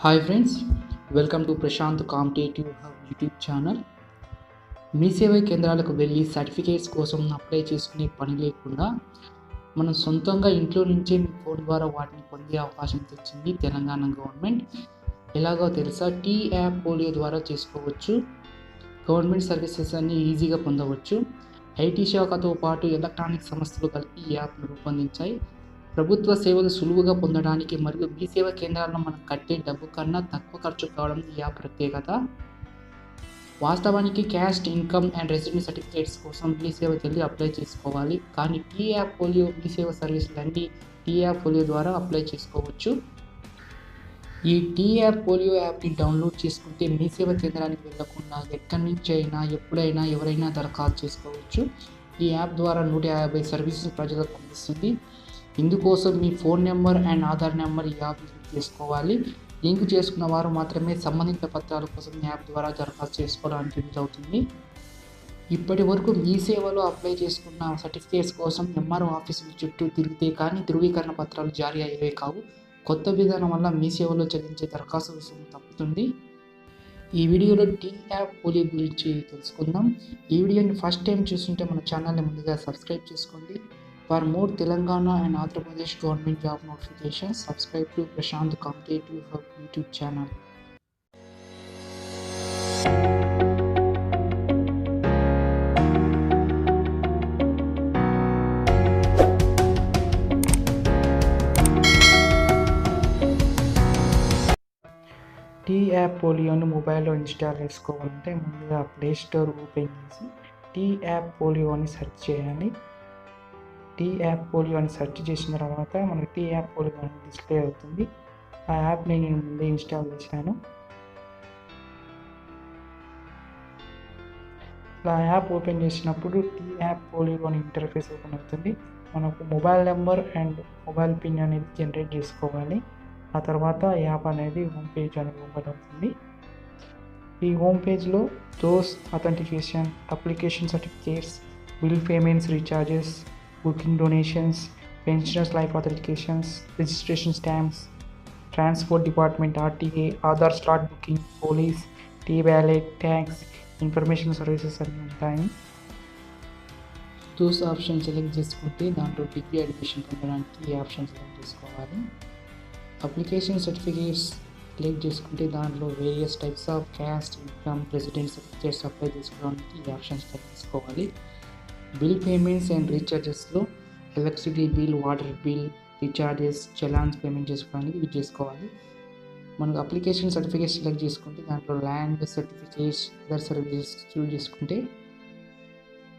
Hi friends, welcome to Prashant competitive hub YouTube channel. మీ సేవా కేంద్రాలకు వెళ్ళి సర్టిఫికేట్స్ కోసం అప్లై చేసుకునే పని లేకుండా మనం సొంతంగా ఇంట్లో నుంచే మీ ఫోన్ ద్వారా వాటిని పొందే అవకాశం తెచ్చింది తెలంగాణ గవర్నమెంట్. ఎలాగో తెలుసా? టీ యాప్ పోలియో ద్వారా చేసుకోవచ్చు. గవర్నమెంట్ సర్వీసెస్ అన్ని ఈజీగా పొందవచ్చు. ఐటీ శాఖతో పాటు ఎలక్ట్రానిక్ సంస్థలు కలిపి ఈ యాప్ను రూపొందించాయి. ప్రభుత్వ సేవలు సులువుగా పొందడానికి మరియు మీ సేవా కేంద్రాల్లో మనం కట్టే డబ్బు కన్నా తక్కువ ఖర్చు కావడం ఈ యాప్ ప్రత్యేకత. వాస్తవానికి caste, income and residence certificates కోసం మీ సేవకి వెళ్ళి అప్లై చేసుకోవాలి. కానీ టీ యాప్ పోలియో మీ సేవ సర్వీసులన్నీ టీ యాప్ పోలియో ద్వారా అప్లై చేసుకోవచ్చు. ఈ టీ యాప్ పోలియో యాప్ని డౌన్లోడ్ చేసుకుంటే మీ సేవా కేంద్రానికి వెళ్లకుండా ఎక్కడి నుంచి అయినా ఎప్పుడైనా ఎవరైనా దరఖాస్తు చేసుకోవచ్చు. ఈ యాప్ ద్వారా 150 సర్వీసెస్ ప్రజలకు అందిస్తుంది. ఇందుకోసం మీ phone number and Aadhaar number ఈ యాప్ లింక్ చేసుకోవాలి. లింక్ చేసుకున్న వారు మాత్రమే సంబంధిత పత్రాల కోసం యాప్ ద్వారా దరఖాస్తు చేసుకోవడానికి వీలవుతుంది. ఇప్పటి వరకు మీ సేవలో అప్లై చేసుకున్న సర్టిఫికేట్స్ కోసం ఎంఆర్ఓ ఆఫీసుల చుట్టూ తిరిగితే కానీ ధృవీకరణ పత్రాలు జారీ అయ్యేవే కావు. కొత్త విధానం వల్ల మీ సేవలో చెల్లించే దరఖాస్తు రుసుము తప్పుతుంది. ఈ వీడియోలో టీ యాప్ పోలియో గురించి తెలుసుకుందాం. ఈ వీడియోని ఫస్ట్ టైం చూస్తుంటే మన ఛానల్ని ముందుగా సబ్స్క్రైబ్ చేసుకోండి. For more Telangana and Andhra Pradesh government job notifications, subscribe to Prashant Competitive Hub YouTube channel. T app పోలియోను మొబైల్లో ఇన్స్టాల్ చేసుకోవాలంటే ముందుగా ప్లే స్టోర్ ఓపెన్ చేసి టీ యాప్ పోలియో అని సెర్చ్ చేయాలి. టీ యాప్ పోలియో అని సెర్చ్ చేసిన తర్వాత మనకి టీ యాప్ పోలియో అని డిస్ప్లే అవుతుంది. ఆ యాప్ని నేను ముందే ఇన్స్టాల్ చేశాను. ఆ యాప్ ఓపెన్ చేసినప్పుడు టీ యాప్ పోలియో అని ఇంటర్ఫేస్ ఓపెన్ అవుతుంది. మనకు mobile number and mobile PIN అనేది జనరేట్ చేసుకోవాలి. ఆ తర్వాత యాప్ అనేది హోమ్ పేజ్ అనేది ఓపెన్ అవుతుంది. ఈ హోమ్ పేజ్లో those authentication, application certificates, bill payments, recharges, booking donations, pensioners life authentications, registration stamps, transport department, RTA, Aadhaar slot booking, police, T-ballot, tax, information services అన్నీ ఉంటాయి. దోస్ ఆప్షన్ సెలెక్ట్ చేసుకుంటే దాంట్లో degree admission పొందడానికి ఈ option select చేసుకోవాలి. Application certificates select చేసుకుంటే దాంట్లో various types of caste, income, residence certificates apply చేసుకోవడానికి ఈ ఆప్షన్ సెలెక్ట్ చేసుకోవాలి. బిల్ పేమెంట్స్ అండ్ రీఛార్జెస్లో electricity bill, water bill, recharges, challans payment చేసుకోవడానికి ఇది చేసుకోవాలి. మనకు అప్లికేషన్ సర్టిఫికేట్స్ సెలెక్ట్ చేసుకుంటే దాంట్లో land certificates, other services choose చేసుకుంటే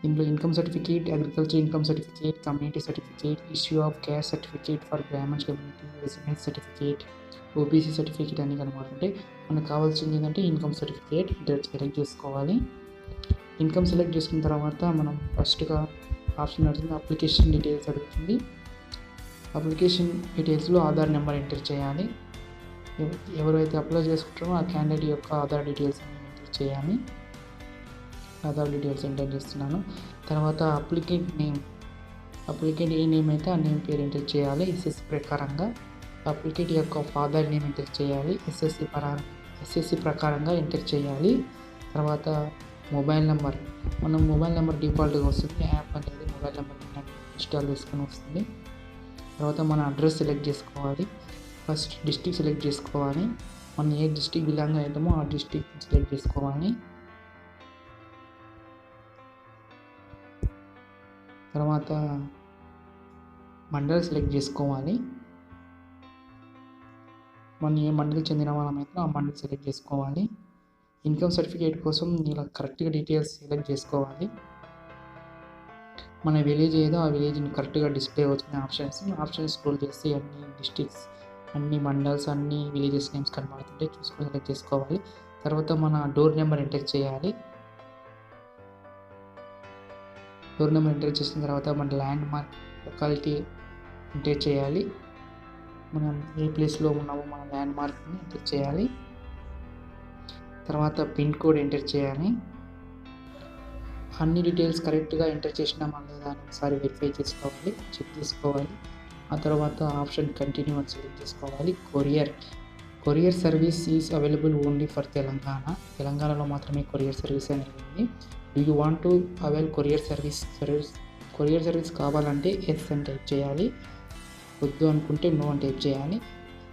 ఇందులో income certificate, agriculture income certificate, community certificate, issue of caste certificate for Brahmans community, residence certificate, OBC certificate అన్ని కనబడుతుంటే మనకు కావాల్సింది ఏంటంటే ఇన్కమ్ సర్టిఫికేట్ సెలెక్ట్ చేసుకోవాలి. ఇన్కమ్ సెలెక్ట్ చేసుకున్న తర్వాత మనం ఫస్ట్గా ఆప్షన్ అడుగుతుంది అప్లికేషన్ డీటెయిల్స్ అడుగుతుంది. అప్లికేషన్ డీటెయిల్స్లో ఆధార్ నెంబర్ ఎంటర్ చేయాలి. ఎవరైతే అప్లై చేసుకుంటారో ఆ క్యాండిడేట్ యొక్క ఆధార్ డీటెయిల్స్ ఎంటర్ చేయాలి. ఆధార్ డీటెయిల్స్ ఎంటర్ చేస్తున్నాను. తర్వాత అప్లికెంట్ ఏ నేమ్ అయితే ఆ నేమ్ పేరు ఎంటర్ చేయాలి. ఎస్ఎస్సి ప్రకారంగా అప్లికెంట్ యొక్క ఫాదర్ నేమ్ ఎంటర్ చేయాలి. ఎస్ఎస్సి ప్రకారంగా ఎంటర్ చేయాలి. తర్వాత మొబైల్ నెంబర్, మనం మొబైల్ నెంబర్ డిఫాల్ట్గా వస్తుంది. యాప్ అనేది మొబైల్ నెంబర్ ఇన్స్టాల్ చేసుకొని వస్తుంది. తర్వాత మన అడ్రస్ సెలెక్ట్ చేసుకోవాలి. ఫస్ట్ డిస్ట్రిక్ట్ సెలెక్ట్ చేసుకోవాలి. మనం ఏ డిస్ట్రిక్ట్ బిలాంగ్ అవుతామో ఆ డిస్ట్రిక్ట్ సెలెక్ట్ చేసుకోవాలి. తర్వాత మండల్ సెలెక్ట్ చేసుకోవాలి. మనం ఏ మండలికి చెందిన వాళ్ళమైతే ఆ మండలి సెలెక్ట్ చేసుకోవాలి. ఇన్కమ్ సర్టిఫికేట్ కోసం ఇలా కరెక్ట్గా డీటెయిల్స్ సెలెక్ట్ చేసుకోవాలి. మన విలేజ్ ఏదో ఆ విలేజ్ని కరెక్ట్గా డిస్ప్లే అవుతుంది. ఆప్షన్స్ స్క్రోల్ చేసి అన్ని డిస్ట్రిక్ట్స్, అన్ని మండల్స్, అన్ని విలేజెస్ నేమ్స్ కనబడుతుంటే చూసుకొని సెలెక్ట్ చేసుకోవాలి. తర్వాత మన డోర్ నెంబర్ ఎంటర్ చేయాలి. డోర్ నెంబర్ ఎంటర్ చేసిన తర్వాత మన ల్యాండ్ మార్క్ లొకాలిటీ ఎంటర్ చేయాలి. మనం ఏ ప్లేస్లో ఉన్నామో మన ల్యాండ్ మార్క్ని ఎంటర్ చేయాలి. తర్వాత పిన్ కోడ్ ఎంటర్ చేయాలి. అన్ని డీటెయిల్స్ కరెక్ట్గా ఎంటర్ చేసినామా లేదా అని ఒకసారి వెరిఫై చేసుకోవాలి, చెక్ చేసుకోవాలి. ఆ తర్వాత ఆప్షన్ కంటిన్యూ అని సెలెక్ట్ చేసుకోవాలి. Courier courier service is available only for Telangana. తెలంగాణలో మాత్రమే కొరియర్ సర్వీస్ అనేది ఉంది. Do you want to avail courier service కావాలంటే ఎస్ అని టైప్ చేయాలి. వద్దు అనుకుంటే నో అని టైప్ చేయాలి.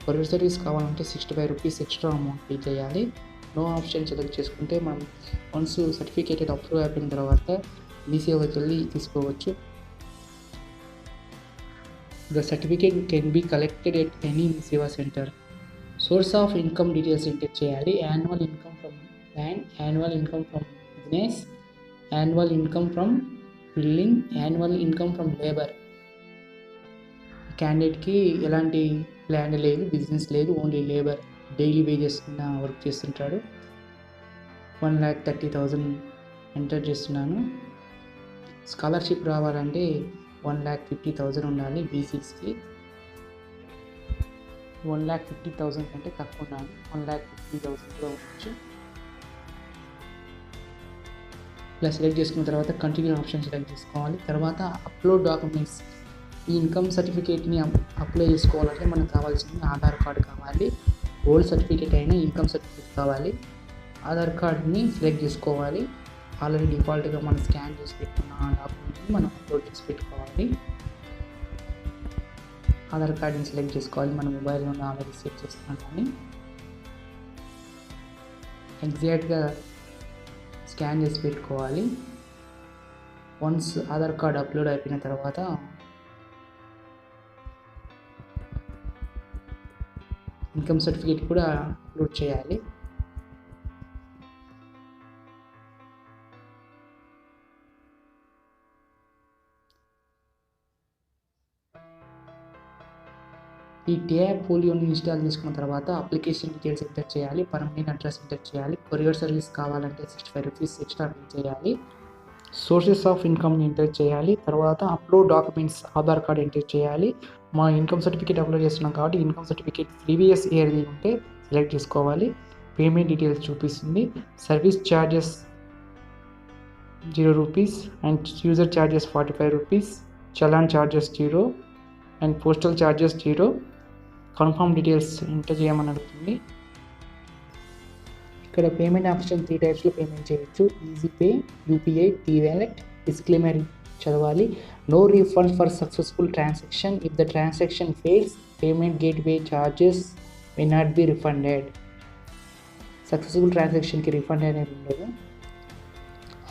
కొరియర్ సర్వీస్ కావాలంటే 65 రూపీస్ ఎక్స్ట్రా అమౌంట్ పే చేయాలి. నో ఆప్షన్ సెలెక్ట్ చేసుకుంటే మనం వన్స్ సర్టిఫికేట్ అప్రూవ్ అయిపోయిన తర్వాత మీ సేవకి వెళ్ళి తీసుకోవచ్చు. The certificate can be collected at any Mee Seva centre. Source of income details enter చేయాలి. Annual income from land, annual income from business, annual income from building, annual income from labour. క్యాండిడేట్కి ఎలాంటి land లేదు, business లేదు, only labour, daily wages కింద work చేస్తుంటాడు. 1,30,000 enter చేస్తున్నాను. Scholarship రావాలంటే 1,50,000 ఉండాలి. బీసీస్కి 1,50,000 కంటే తక్కువ ఉండాలి. 1,50,000 కూడా ఉండొచ్చు. ఇలా సెలెక్ట్ చేసుకున్న తర్వాత కంటిన్యూ ఆప్షన్ సెలెక్ట్ చేసుకోవాలి. తర్వాత అప్లోడ్ డాక్యుమెంట్స్. ఈ ఇన్కమ్ సర్టిఫికేట్ని అప్లై చేసుకోవాలంటే మనకు కావాల్సింది ఆధార్ కార్డు కావాలి. ఓల్డ్ సర్టిఫికేట్ అయినా ఇన్కమ్ సర్టిఫికేట్ కావాలి. ఆధార్ కార్డ్ని సెలెక్ట్ చేసుకోవాలి. ఆల్రెడీ డిఫాల్ట్గా మనం స్కాన్ చేసి పెట్టుకున్న ఆ డాక్యుమెంట్ని మనం అప్లోడ్ చేసి పెట్టుకోవాలి. ఆధార్ కార్డ్ని సెలెక్ట్ చేసుకోవాలి. మన మొబైల్లో ఆల్రెడీ సెట్ చేసుకున్నాం కానీ ఎగ్జాక్ట్గా స్కాన్ చేసి పెట్టుకోవాలి. వన్స్ ఆధార్ కార్డ్ అప్లోడ్ అయిపోయిన తర్వాత ఇన్కమ్ సర్టిఫికేట్ కూడా అప్లోడ్ చేయాలి. ఈ ట్యాబ్ ఫోలియోని ఇన్స్టాల్ చేసుకున్న తర్వాత అప్లికేషన్ డీటెయిల్స్ ఎంటర్ చేయాలి. పర్మనెంట్ అడ్రస్ ఎంటర్ చేయాలి. కొరియర్ సర్వీస్ కావాలంటే 65 రూపీస్ ఎక్స్ట్రా పే చేయాలి. సోర్సెస్ ఆఫ్ ఇన్కమ్ని ఎంటర్ చేయాలి. తర్వాత upload documents Aadhaar card enter చేయాలి. మా ఇన్కమ్ సర్టిఫికేట్ అప్లోడ్ చేస్తున్నాం కాబట్టి ఇన్కమ్ సర్టిఫికేట్ ప్రీవియస్ ఇయర్ది ఉంటే సెలెక్ట్ చేసుకోవాలి. పేమెంట్ డీటెయిల్స్ చూపిస్తుంది. Service charges 0 rupees and user charges 45 rupees, challan charges 0 and postal charges 0. Confirm details enter చేయమని అడుగుతుంది. ఇక్కడ పేమెంట్ ఆప్షన్ 3 టైప్స్లో పేమెంట్ చేయొచ్చు. Easy pay, UPI, T wallet. Disclaimer చదవాలి. No refund for successful transaction. If the transaction fails, payment gateway charges may not be refunded. Successful ట్రాన్సాక్షన్కి refund అనేది ఉండదు.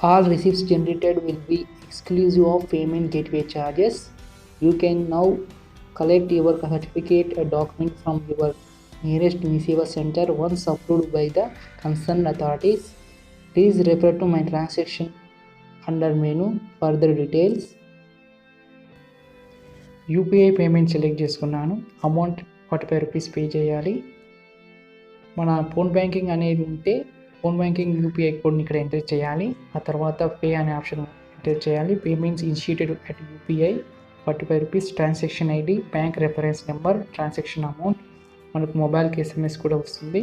All receipts generated will be exclusive of payment gateway charges. You can now collect your certificate a document from your nearest Mi Seva center once approved by the concerned authorities. Please refer to my transaction under menu further details. UPI payment select చేసుకున్నాను. Amount 45 rupees pay చేయాలి. మన phone banking అనేది ఉంటే phone banking UPI కోడ్ని ఇక్కడ enter చేయాలి. ఆ తర్వాత పే అనే ఆప్షన్ ఎంటర్ చేయాలి. Payments initiated at UPI 45 rupees. Transaction ID, bank reference number, transaction amount. మనకు మొబైల్కి ఎస్ఎంఎస్ కూడా వస్తుంది.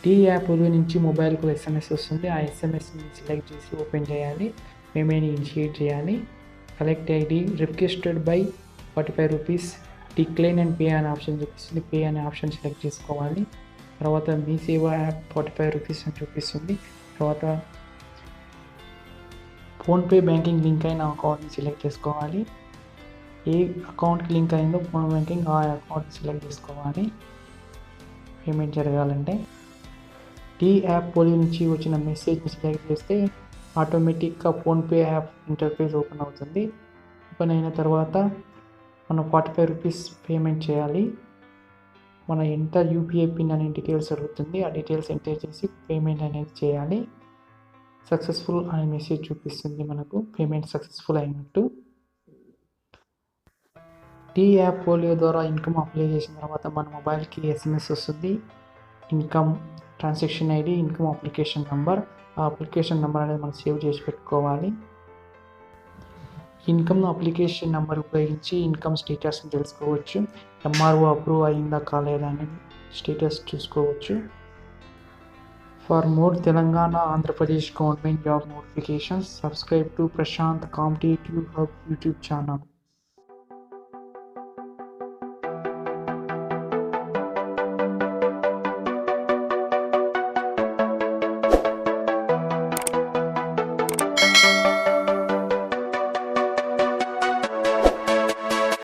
టీ యాప్ నుంచి మొబైల్కు ఎస్ఎంఎస్ వస్తుంది. ఆ ఎస్ఎంఎస్ని సెలెక్ట్ చేసి ఓపెన్ చేయాలి. పేమెంట్ ఇనిషియేట్ చేయాలి. Collect ID requested by 45 rupees. Decline and pay అనే ఆప్షన్ చూపిస్తుంది. పే అనే ఆప్షన్ సెలెక్ట్ చేసుకోవాలి. తర్వాత మీ సేవా యాప్ 45 రూపీస్ అని చూపిస్తుంది. తర్వాత ఫోన్పే బ్యాంకింగ్ లింక్ అయిన అకౌంట్ని సెలెక్ట్ చేసుకోవాలి. ఏ అకౌంట్కి లింక్ అయిందో ఫోన్ బ్యాంకింగ్ ఆ అకౌంట్ని సెలెక్ట్ చేసుకోవాలి పేమెంట్ జరగాలంటే. టీ యాప్ పోలి నుంచి వచ్చిన మెసేజ్ని సెలెక్ట్ చేస్తే ఆటోమేటిక్గా ఫోన్పే యాప్ ఇంటర్ఫేస్ ఓపెన్ అవుతుంది. ఓపెన్ అయిన తర్వాత మనం 45 రూపీస్ పేమెంట్ చేయాలి. మన ఎంత యూపీఐ పిన్ అనే డీటెయిల్స్ అడుగుతుంది. ఆ డీటెయిల్స్ ఎంటర్ చేసి పేమెంట్ అనేది చేయాలి. సక్సెస్ఫుల్ అనే మెసేజ్ చూపిస్తుంది. మనకు పేమెంట్ సక్సెస్ఫుల్ అయినట్టు. టీ యాప్ పోలియో ద్వారా ఇన్కమ్ అప్లై చేసిన తర్వాత మన మొబైల్కి ఎస్ఎంఎస్ వస్తుంది. Income transaction ID, income application number. ఆ అప్లికేషన్ నెంబర్ అనేది మనం సేవ్ చేసి పెట్టుకోవాలి. ఇన్కమ్ అప్లికేషన్ నెంబర్ ఉపయోగించి ఇన్కమ్ స్టేటస్ని తెలుసుకోవచ్చు. ఎంఆర్ఓ అప్రూవ్ అయిందా కాలేదా అని స్టేటస్ చూసుకోవచ్చు. For more Telangana Andhra Pradesh government job notifications, subscribe to Prashant competitive hub YouTube channel.